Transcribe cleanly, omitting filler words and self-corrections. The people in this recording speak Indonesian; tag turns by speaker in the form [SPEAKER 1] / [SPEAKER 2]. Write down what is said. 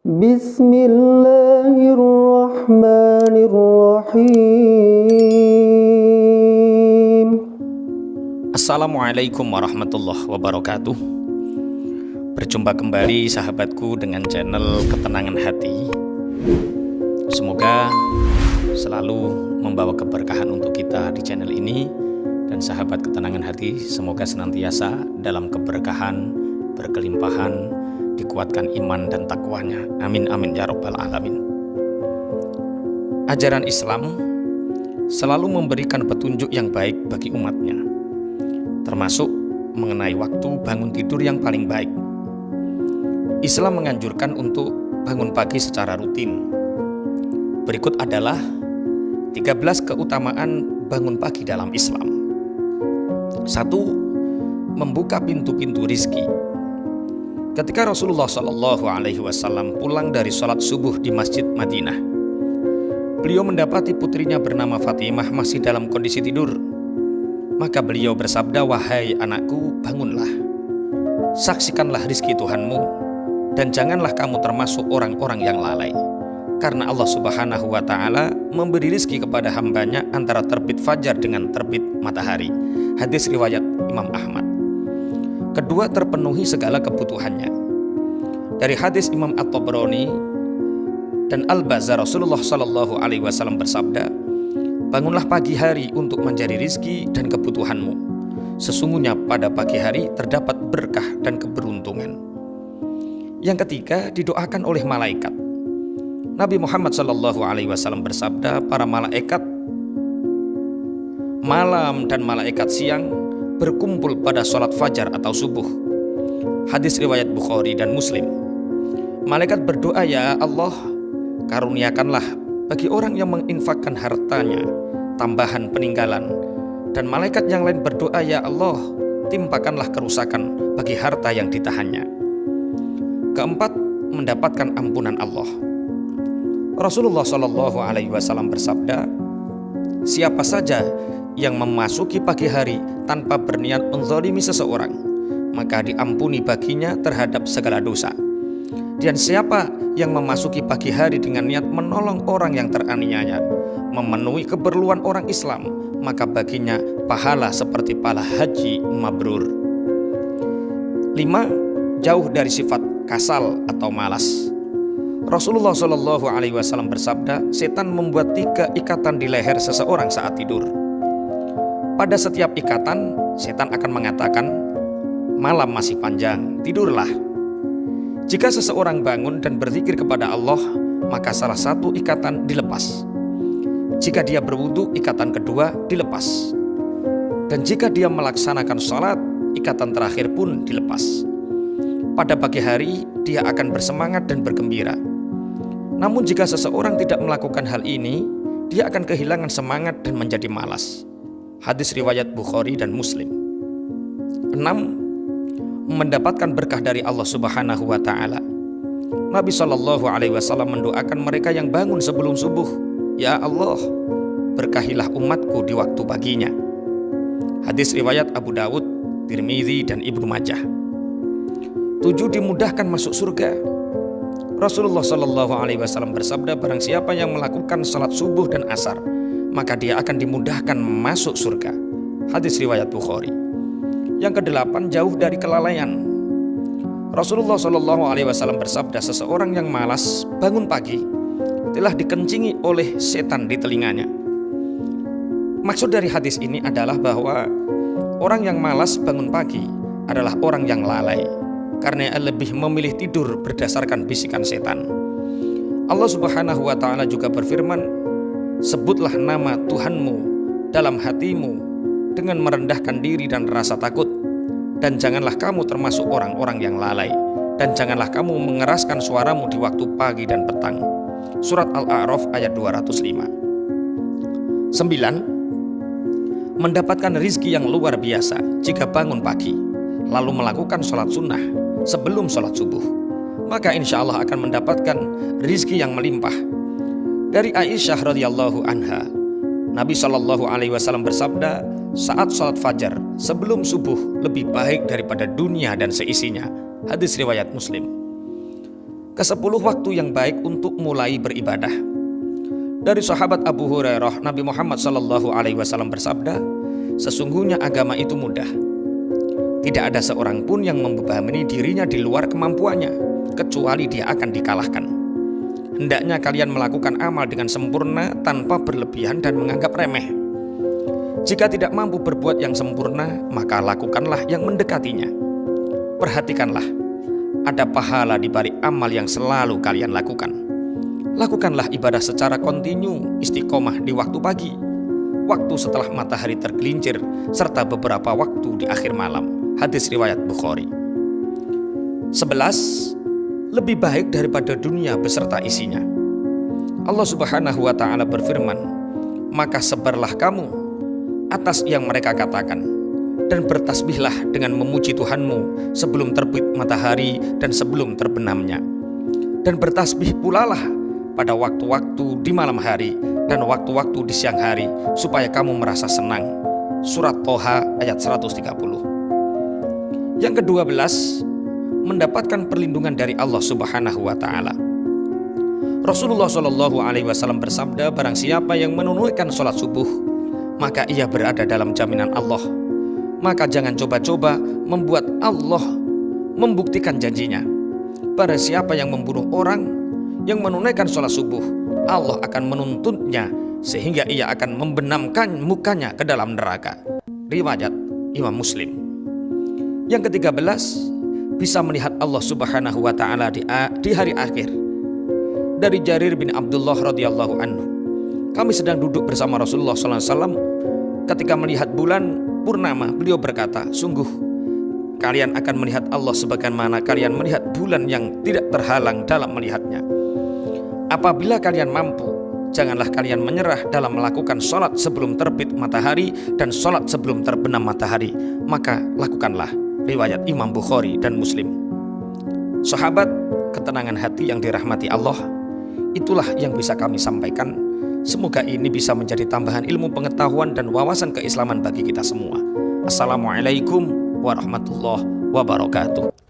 [SPEAKER 1] Bismillahirrahmanirrahim.
[SPEAKER 2] Assalamualaikum warahmatullahi wabarakatuh. Berjumpa kembali sahabatku dengan channel Ketenangan Hati. Semoga selalu membawa keberkahan untuk kita di channel ini. Dan sahabat Ketenangan Hati, semoga senantiasa dalam keberkahan, berkelimpahan, dikuatkan iman dan takwanya. Amin amin ya rabbal alamin. Ajaran Islam selalu memberikan petunjuk yang baik bagi umatnya, termasuk mengenai waktu bangun tidur yang paling baik. Islam menganjurkan untuk bangun pagi secara rutin. Berikut adalah 13 keutamaan bangun pagi dalam Islam. 1. Membuka pintu-pintu rizki. Ketika Rasulullah SAW pulang dari sholat subuh di Masjid Madinah, beliau mendapati putrinya bernama Fatimah masih dalam kondisi tidur. Maka beliau bersabda, "Wahai anakku, bangunlah, saksikanlah rizki Tuhanmu, dan janganlah kamu termasuk orang-orang yang lalai. Karena Allah Subhanahu wa Ta'ala memberi rizki kepada hambanya antara terbit fajar dengan terbit matahari." Hadis riwayat Imam Ahmad. Kedua, terpenuhi segala kebutuhannya. Dari hadis Imam At-Tabrani dan Al-Bazzar, Rasulullah SAW bersabda, "Bangunlah pagi hari untuk mencari rizki dan kebutuhanmu. Sesungguhnya pada pagi hari terdapat berkah dan keberuntungan." Yang ketiga, didoakan oleh malaikat. Nabi Muhammad SAW bersabda, "Para malaikat malam dan malaikat siang berkumpul pada sholat fajar atau subuh." Hadis riwayat Bukhari dan Muslim. Malaikat berdoa, "Ya Allah, karuniakanlah bagi orang yang menginfakkan hartanya tambahan peninggalan." Dan malaikat yang lain berdoa, "Ya Allah, timpakanlah kerusakan bagi harta yang ditahannya." Keempat, mendapatkan ampunan Allah. Rasulullah SAW bersabda, "Siapa saja yang memasuki pagi hari tanpa berniat menzalimi seseorang, maka diampuni baginya terhadap segala dosa. Dan siapa yang memasuki pagi hari dengan niat menolong orang yang teraniaya, memenuhi keperluan orang Islam, maka baginya pahala seperti pahala haji mabrur." 5. Jauh dari sifat kasal atau malas. Rasulullah SAW bersabda, "Setan membuat 3 ikatan di leher seseorang saat tidur. Pada setiap ikatan, setan akan mengatakan, 'Malam masih panjang, tidurlah.' Jika seseorang bangun dan berzikir kepada Allah, maka salah satu ikatan dilepas. Jika dia berwudu, ikatan kedua dilepas. Dan jika dia melaksanakan sholat, ikatan terakhir pun dilepas. Pada pagi hari, dia akan bersemangat dan bergembira. Namun jika seseorang tidak melakukan hal ini, dia akan kehilangan semangat dan menjadi malas." Hadis riwayat Bukhari dan Muslim. 6. Mendapatkan berkah dari Allah Subhanahu wa Ta'ala. Nabi SAW mendoakan mereka yang bangun sebelum subuh, "Ya Allah, berkahilah umatku di waktu paginya." Hadis riwayat Abu Dawud, Tirmidzi dan Ibnu Majah. 7. Dimudahkan masuk surga. Rasulullah SAW bersabda, "Barang siapa yang melakukan salat subuh dan asar, maka dia akan dimudahkan masuk surga." Hadis riwayat Bukhari. Yang ke-8, jauh dari kelalaian. Rasulullah SAW bersabda, "Seseorang yang malas bangun pagi telah dikencingi oleh setan di telinganya." Maksud dari hadis ini adalah bahwa orang yang malas bangun pagi adalah orang yang lalai, karena ia lebih memilih tidur berdasarkan bisikan setan. Allah Subhanahu wa Ta'ala juga berfirman, "Sebutlah nama Tuhanmu dalam hatimu dengan merendahkan diri dan rasa takut, dan janganlah kamu termasuk orang-orang yang lalai, dan janganlah kamu mengeraskan suaramu di waktu pagi dan petang." Surat Al-A'raf ayat 205. 9. Mendapatkan rizki yang luar biasa jika bangun pagi lalu melakukan sholat sunnah sebelum sholat subuh, maka insya Allah akan mendapatkan rizki yang melimpah. Dari Aisyah radhiyallahu anha, Nabi SAW bersabda, "Saat sholat fajar sebelum subuh lebih baik daripada dunia dan seisinya." Hadis riwayat Muslim. ke-10 waktu yang baik untuk mulai beribadah. Dari sahabat Abu Hurairah, Nabi Muhammad SAW bersabda, sesungguhnya agama itu mudah. Tidak ada seorang pun yang membebani dirinya di luar kemampuannya, kecuali dia akan dikalahkan. Hendaknya kalian melakukan amal dengan sempurna tanpa berlebihan dan menganggap remeh. Jika tidak mampu berbuat yang sempurna, maka lakukanlah yang mendekatinya. Perhatikanlah, ada pahala di balik amal yang selalu kalian lakukan. Lakukanlah ibadah secara kontinu, istiqomah di waktu pagi, waktu setelah matahari tergelincir, serta beberapa waktu di akhir malam. Hadis riwayat Bukhari. 11. Lebih baik daripada dunia beserta isinya. Allah Subhanahu wa ta'ala berfirman, maka sebarlah kamu atas yang mereka katakan, dan bertasbihlah dengan memuji Tuhanmu sebelum terbit matahari dan sebelum terbenamnya. Dan bertasbih pula lah pada waktu-waktu di malam hari dan waktu-waktu di siang hari, supaya kamu merasa senang. Surat Toha ayat 130. Yang ke-12, mendapatkan perlindungan dari Allah Subhanahu wa ta'ala. Rasulullah SAW bersabda, barang siapa yang menunaikan sholat subuh, maka ia berada dalam jaminan Allah. Maka jangan coba-coba membuat Allah membuktikan janjinya. Pada siapa yang membunuh orang yang menunaikan sholat subuh, Allah akan menuntutnya sehingga ia akan membenamkan mukanya ke dalam neraka. Riwayat Imam Muslim. Yang ke-13, bisa melihat Allah Subhanahu wa ta'ala di hari akhir. Dari Jarir bin Abdullah radhiyallahu anhu, kami sedang duduk bersama Rasulullah SAW. Ketika melihat bulan purnama, beliau berkata, sungguh kalian akan melihat Allah sebagaimana kalian melihat bulan yang tidak terhalang dalam melihatnya. Apabila kalian mampu, janganlah kalian menyerah dalam melakukan sholat sebelum terbit matahari dan sholat sebelum terbenam matahari, maka lakukanlah. Riwayat Imam Bukhari dan Muslim. Sahabat, ketenangan hati yang dirahmati Allah, itulah yang bisa kami sampaikan. Semoga ini bisa menjadi tambahan ilmu pengetahuan dan wawasan keislaman bagi kita semua. Assalamualaikum warahmatullahi wabarakatuh.